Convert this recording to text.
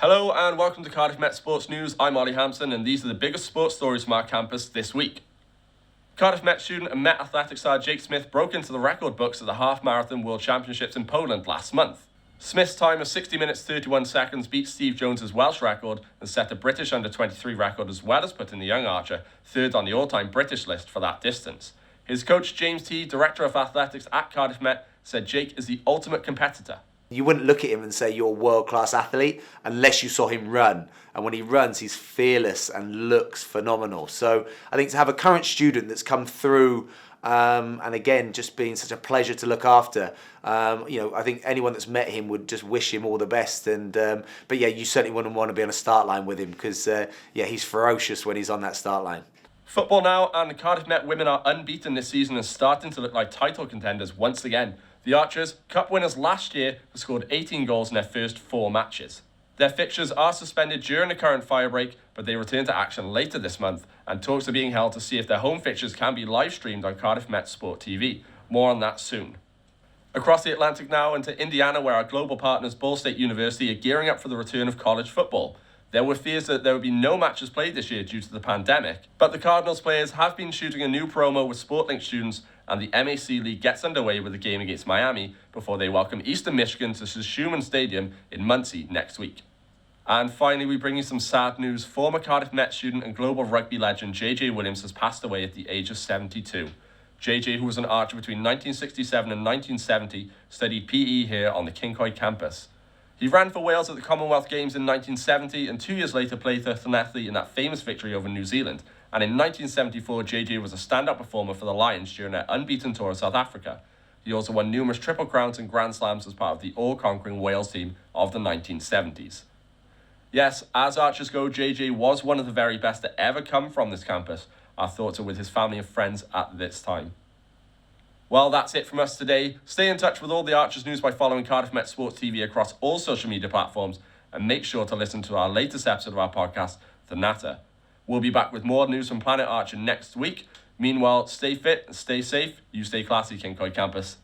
Hello and welcome to Cardiff Met Sports News. I'm Oliver Hampson and these are the biggest sports stories from our campus this week. Cardiff Met student and Met Athletics star Jake Smith broke into the record books at the Half Marathon World Championships in Poland last month. Smith's time of 60 minutes 31 seconds beat Steve Jones's Welsh record and set a British under-23 record, as well as putting the young archer third on the all-time British list for that distance. His coach James T, Director of Athletics at Cardiff Met, said Jake is the ultimate competitor. You wouldn't look at him and say you're a world-class athlete unless you saw him run. And when he runs, he's fearless and looks phenomenal. So I think to have a current student that's come through, and again, just being such a pleasure to look after, I think anyone that's met him would just wish him all the best. But yeah, you certainly wouldn't want to be on a start line with him because, he's ferocious when he's on that start line. Football now, and the Cardiff Met women are unbeaten this season and starting to look like title contenders once again. The Archers, cup winners last year, have scored 18 goals in their first 4 matches. Their fixtures are suspended during the current fire break, but they return to action later this month, and talks are being held to see if their home fixtures can be live streamed on Cardiff Met Sport TV. More on that soon. Across the Atlantic now into Indiana, where our global partners Ball State University are gearing up for the return of college football. There were fears that there would be no matches played this year due to the pandemic, but the Cardinals players have been shooting a new promo with SportLink students, and the MAC League gets underway with a game against Miami before they welcome Eastern Michigan to Schumann Stadium in Muncie next week. And finally, we bring you some sad news. Former Cardiff Met student and global rugby legend JJ Williams has passed away at the age of 72. JJ, who was an archer between 1967 and 1970, studied PE here on the Cyncoed Campus. He ran for Wales at the Commonwealth Games in 1970 and 2 years later played for Llanelli in that famous victory over New Zealand. And in 1974, JJ was a stand-up performer for the Lions during their unbeaten tour of South Africa. He also won numerous Triple Crowns and Grand Slams as part of the all-conquering Wales team of the 1970s. Yes, as archers go, JJ was one of the very best to ever come from this campus. Our thoughts are with his family and friends at this time. Well, that's it from us today. Stay in touch with all the Archers news by following Cardiff Met Sports TV across all social media platforms, and make sure to listen to our latest episode of our podcast, The Natter. We'll be back with more news from Planet Archer next week. Meanwhile, stay fit and stay safe. You stay classy, Cyncoed Campus.